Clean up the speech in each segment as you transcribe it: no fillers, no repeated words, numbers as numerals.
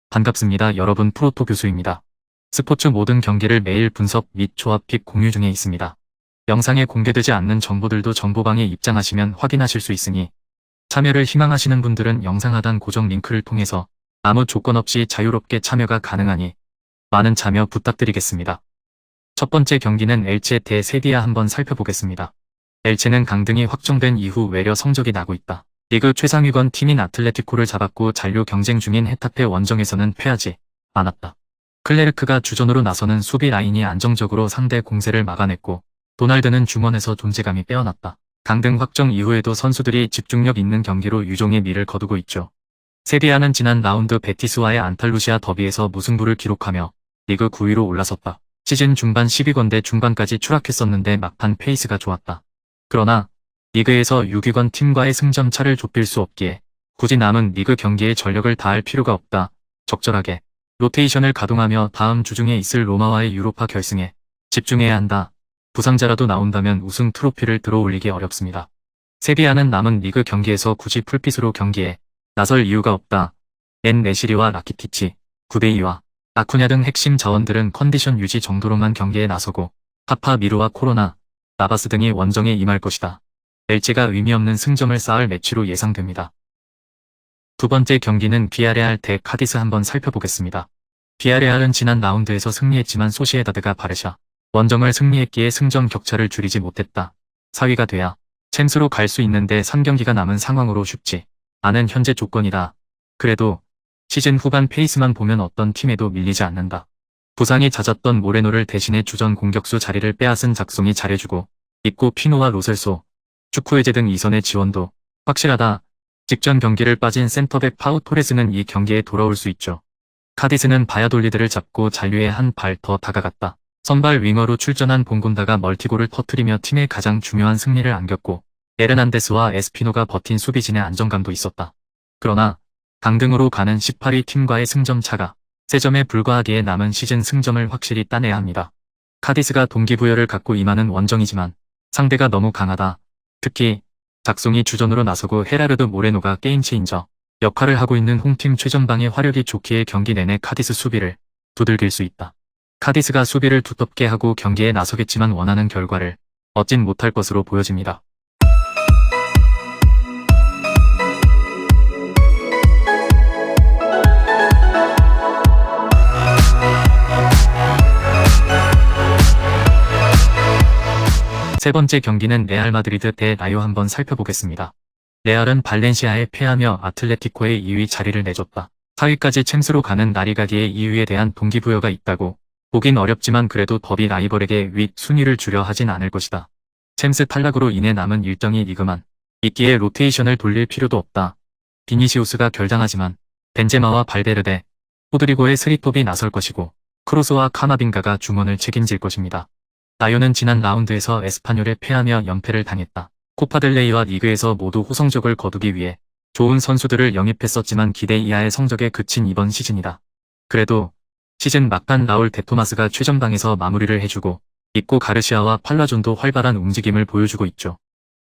반갑습니다. 여러분, 프로토 교수입니다. 스포츠 모든 경기를 매일 분석 및 조합 픽 공유 중에 있습니다. 영상에 공개되지 않는 정보들도 정보방에 입장하시면 확인하실 수 있으니 참여를 희망하시는 분들은 영상 하단 고정 링크를 통해서 아무 조건 없이 자유롭게 참여가 가능하니 많은 참여 부탁드리겠습니다. 첫 번째 경기는 엘체 대 세비야 한번 살펴보겠습니다. 엘체는 강등이 확정된 이후 외려 성적이 나고 있다. 리그 최상위권 팀인 아틀레티코를 잡았고 잔류 경쟁 중인 헤타페 원정에서는 패하지 않았다. 클레르크가 주전으로 나서는 수비 라인이 안정적으로 상대 공세를 막아냈고 도날드는 중원에서 존재감이 빼어났다. 강등 확정 이후에도 선수들이 집중력 있는 경기로 유종의 미를 거두고 있죠. 세비야는 지난 라운드 베티스와의 안탈루시아 더비에서 무승부를 기록하며 리그 9위로 올라섰다. 시즌 중반 10위권대 중반까지 추락했었는데 막판 페이스가 좋았다. 그러나 리그에서 6위권 팀과의 승점 차를 좁힐 수 없기에 굳이 남은 리그 경기에 전력을 다할 필요가 없다. 적절하게 로테이션을 가동하며 다음 주 중에 있을 로마와의 유로파 결승에 집중해야 한다. 부상자라도 나온다면 우승 트로피를 들어올리기 어렵습니다. 세비야는 남은 리그 경기에서 굳이 풀핏으로 경기에 나설 이유가 없다. 네시리와 라키티치, 구베이와 아쿠냐 등 핵심 자원들은 컨디션 유지 정도로만 경기에 나서고 파파 미루와 코로나, 나바스 등이 원정에 임할 것이다. 엘체가 의미 없는 승점을 쌓을 매치로 예상됩니다. 두 번째 경기는 비아레알 대 카디스 한번 살펴보겠습니다. 비아레알은 지난 라운드에서 승리했지만 소시에다드가 바르샤 원정을 승리했기에 승점 격차를 줄이지 못했다. 4위가 돼야 챔스로 갈 수 있는데 3경기가 남은 상황으로 쉽지 않은 현재 조건이다. 그래도 시즌 후반 페이스만 보면 어떤 팀에도 밀리지 않는다. 부상이 잦았던 모레노를 대신해 주전 공격수 자리를 빼앗은 작송이 잘해주고 있고 피노와 로셀소, 축구해제 등 이선의 지원도 확실하다. 직전 경기를 빠진 센터백 파우 토레스는 이 경기에 돌아올 수 있죠. 카디스는 바야돌리드를 잡고 잔류에 한 발 더 다가갔다. 선발 윙어로 출전한 봉곤다가 멀티골을 터뜨리며 팀의 가장 중요한 승리를 안겼고 에르난데스와 에스피노가 버틴 수비진의 안정감도 있었다. 그러나 강등으로 가는 18위 팀과의 승점 차가 3점에 불과하기에 남은 시즌 승점을 확실히 따내야 합니다. 카디스가 동기부여를 갖고 임하는 원정이지만 상대가 너무 강하다. 특히 작송이 주전으로 나서고 헤라르드 모레노가 게임체인저 역할을 하고 있는 홈팀 최전방의 화력이 좋기에 경기 내내 카디스 수비를 두들길 수 있다. 카디스가 수비를 두텁게 하고 경기에 나서겠지만 원하는 결과를 얻진 못할 것으로 보여집니다. 세 번째 경기는 레알 마드리드 대 라요 한번 살펴보겠습니다. 레알은 발렌시아에 패하며 아틀레티코의 2위 자리를 내줬다. 4위까지 챔스로 가는 라리가기의 2위에 대한 동기부여가 있다고 보긴 어렵지만 그래도 더비 라이벌에게 윗 순위를 주려 하진 않을 것이다. 챔스 탈락으로 인해 남은 일정이 리그만 있기에 로테이션을 돌릴 필요도 없다. 비니시우스가 결장하지만 벤제마와 발베르데, 호드리고의 스리톱이 나설 것이고 크로스와 카마빙가가 중원을 책임질 것입니다. 라요는 지난 라운드에서 에스파뇰에 패하며 연패를 당했다. 코파델레이와 리그에서 모두 호성적을 거두기 위해 좋은 선수들을 영입했었지만 기대 이하의 성적에 그친 이번 시즌이다. 그래도 시즌 막판 라울 데토마스가 최전방에서 마무리를 해주고 있고 가르시아와 팔라존도 활발한 움직임을 보여주고 있죠.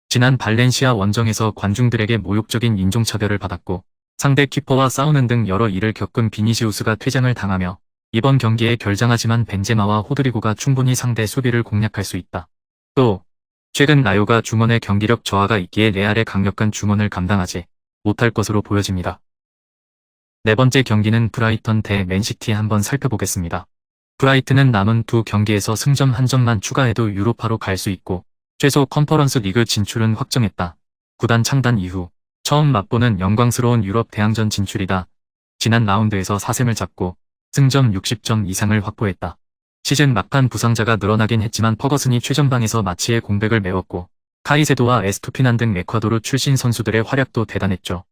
지난 발렌시아 원정에서 관중들에게 모욕적인 인종차별을 받았고 상대 키퍼와 싸우는 등 여러 일을 겪은 비니시우스가 퇴장을 당하며 이번 경기에 결장하지만 벤제마와 호드리고가 충분히 상대 수비를 공략할 수 있다. 또 최근 라요가 중원의 경기력 저하가 있기에 레알의 강력한 중원을 감당하지 못할 것으로 보여집니다. 네 번째 경기는 브라이턴 대 맨시티 한번 살펴보겠습니다. 브라이튼은 남은 두 경기에서 승점 1점만 추가해도 유로파로 갈 수 있고 최소 컨퍼런스 리그 진출은 확정했다. 구단 창단 이후 처음 맛보는 영광스러운 유럽 대항전 진출이다. 지난 라운드에서 4셈을 잡고 승점 60점 이상을 확보했다. 시즌 막판 부상자가 늘어나긴 했지만 퍼거슨이 최전방에서 마치의 공백을 메웠고 카이세도와 에스투피난 등 에콰도르 출신 선수들의 활약도 대단했죠.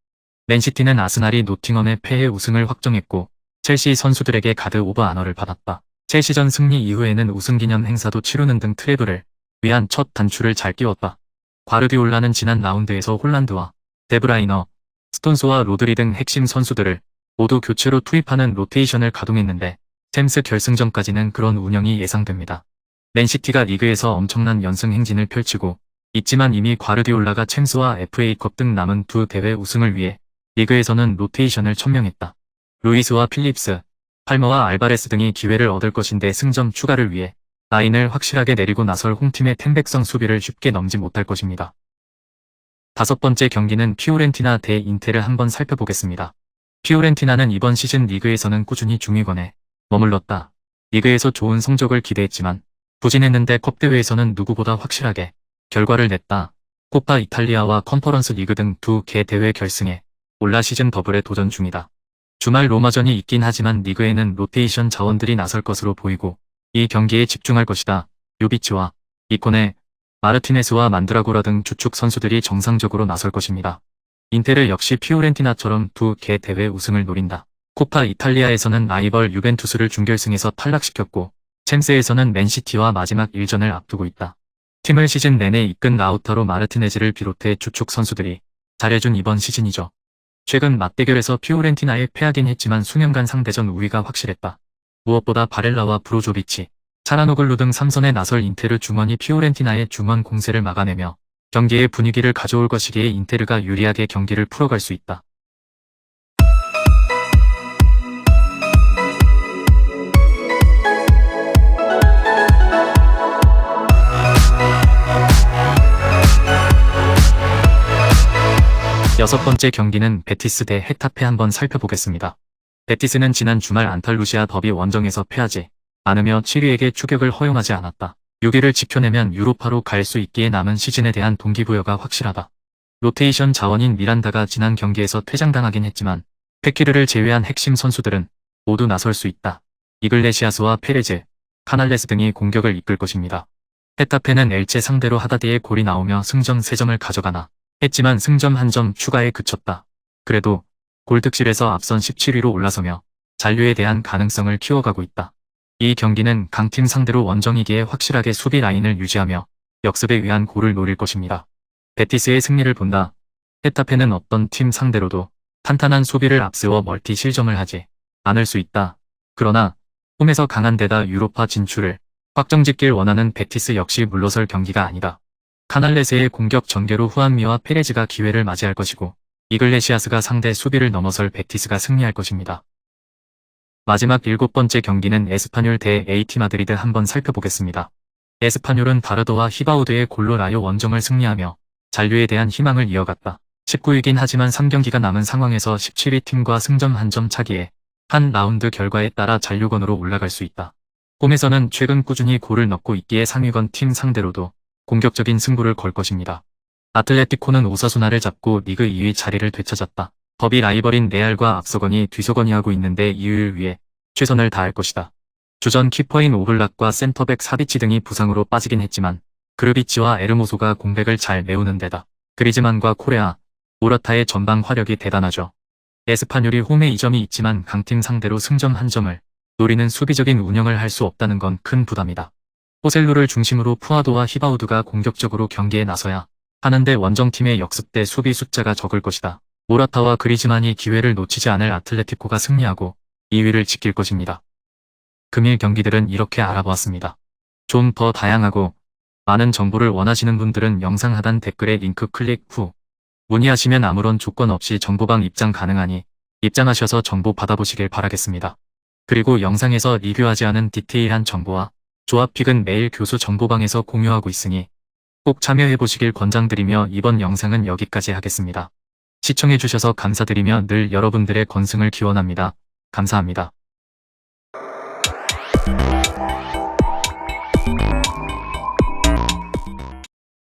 맨시티는 아스날이 노팅엄의 패해 우승을 확정했고 첼시 선수들에게 가드 오브 아너를 받았다. 첼시전 승리 이후에는 우승기념 행사도 치르는 등 트래블을 위한 첫 단추를 잘 끼웠다. 과르디올라는 지난 라운드에서 홀란드와 데브라이너, 스톤스와 로드리 등 핵심 선수들을 모두 교체로 투입하는 로테이션을 가동했는데 챔스 결승전까지는 그런 운영이 예상됩니다. 맨시티가 리그에서 엄청난 연승 행진을 펼치고 있지만 이미 과르디올라가 챔스와 FA컵 등 남은 두 대회 우승을 위해 리그에서는 로테이션을 천명했다. 루이스와 필립스, 팔머와 알바레스 등이 기회를 얻을 것인데 승점 추가를 위해 라인을 확실하게 내리고 나설 홈팀의 텐백성 수비를 쉽게 넘지 못할 것입니다. 다섯 번째 경기는 피오렌티나 대 인테를 한번 살펴보겠습니다. 피오렌티나는 이번 시즌 리그에서는 꾸준히 중위권에 머물렀다. 리그에서 좋은 성적을 기대했지만 부진했는데 컵대회에서는 누구보다 확실하게 결과를 냈다. 코파 이탈리아와 컨퍼런스 리그 등 두 개 대회 결승에 올라 시즌 더블에 도전 중이다. 주말 로마전이 있긴 하지만 리그에는 로테이션 자원들이 나설 것으로 보이고 이 경기에 집중할 것이다. 요비치와 이코네, 마르티네스와 만드라고라 등 주축 선수들이 정상적으로 나설 것입니다. 인테르 역시 피오렌티나처럼 두 개 대회 우승을 노린다. 코파 이탈리아에서는 라이벌 유벤투스를 준결승에서 탈락시켰고 챔스에서는 맨시티와 마지막 1전을 앞두고 있다. 팀을 시즌 내내 이끈 라우타로 마르티네즈를 비롯해 주축 선수들이 잘해준 이번 시즌이죠. 최근 맞대결에서 피오렌티나에 패하긴 했지만 수년간 상대전 우위가 확실했다. 무엇보다 바렐라와 브로조비치, 차라노글루 등 3선에 나설 인테르 중원이 피오렌티나의 중원 공세를 막아내며 경기의 분위기를 가져올 것이기에 인테르가 유리하게 경기를 풀어갈 수 있다. 여섯 번째 경기는 베티스 대 헤타페 한번 살펴보겠습니다. 베티스는 지난 주말 안탈루시아 더비 원정에서 패하지 않으며 7위에게 추격을 허용하지 않았다. 6위를 지켜내면 유로파로 갈 수 있기에 남은 시즌에 대한 동기부여가 확실하다. 로테이션 자원인 미란다가 지난 경기에서 퇴장당하긴 했지만 페키르를 제외한 핵심 선수들은 모두 나설 수 있다. 이글레시아스와 페레즈, 카날레스 등이 공격을 이끌 것입니다. 헤타페는 엘체 상대로 하다디의 골이 나오며 승점 3점을 가져가나 했지만 승점 1점 추가에 그쳤다. 그래도 골득실에서 앞선 17위로 올라서며 잔류에 대한 가능성을 키워가고 있다. 이 경기는 강팀 상대로 원정이기에 확실하게 수비 라인을 유지하며 역습에 의한 골을 노릴 것입니다. 베티스의 승리를 본다. 헤타페는 어떤 팀 상대로도 탄탄한 수비를 앞세워 멀티 실점을 하지 않을 수 있다. 그러나 홈에서 강한 데다 유로파 진출을 확정짓길 원하는 베티스 역시 물러설 경기가 아니다. 카날레스의 공격 전개로 후안미와 페레즈가 기회를 맞이할 것이고 이글레시아스가 상대 수비를 넘어설 베티스가 승리할 것입니다. 마지막 7번째 경기는 에스파뇰 대 AT 마드리드 한번 살펴보겠습니다. 에스파뇰은 바르도와 히바우드의 골로 라요 원정을 승리하며 잔류에 대한 희망을 이어갔다. 19위긴 하지만 3경기가 남은 상황에서 17위 팀과 승점 1점 차기에 한 라운드 결과에 따라 잔류권으로 올라갈 수 있다. 홈에서는 최근 꾸준히 골을 넣고 있기에 상위권 팀 상대로도 공격적인 승부를 걸 것입니다. 아틀레티코는 오사수나를 잡고 리그 2위 자리를 되찾았다. 더비 라이벌인 레알과 앞서거니 뒤서거니 하고 있는데 2위를 위해 최선을 다할 것이다. 주전 키퍼인 오블락과 센터백 사비치 등이 부상으로 빠지긴 했지만 그르비치와 에르모소가 공백을 잘 메우는 데다 그리즈만과 코레아, 모라타의 전방 화력이 대단하죠. 에스파뇰이 홈에 2점이 있지만 강팀 상대로 승점 1점을 노리는 수비적인 운영을 할 수 없다는 건 큰 부담이다. 호셀루를 중심으로 푸아도와 히바우드가 공격적으로 경기에 나서야 하는데 원정팀의 역습대 수비 숫자가 적을 것이다. 모라타와 그리즈만이 기회를 놓치지 않을 아틀레티코가 승리하고 2위를 지킬 것입니다. 금일 경기들은 이렇게 알아보았습니다. 좀 더 다양하고 많은 정보를 원하시는 분들은 영상 하단 댓글에 링크 클릭 후 문의하시면 아무런 조건 없이 정보방 입장 가능하니 입장하셔서 정보 받아보시길 바라겠습니다. 그리고 영상에서 리뷰하지 않은 디테일한 정보와 조합픽은 매일 교수 정보방에서 공유하고 있으니 꼭 참여해보시길 권장드리며 이번 영상은 여기까지 하겠습니다. 시청해주셔서 감사드리며 늘 여러분들의 건승을 기원합니다. 감사합니다.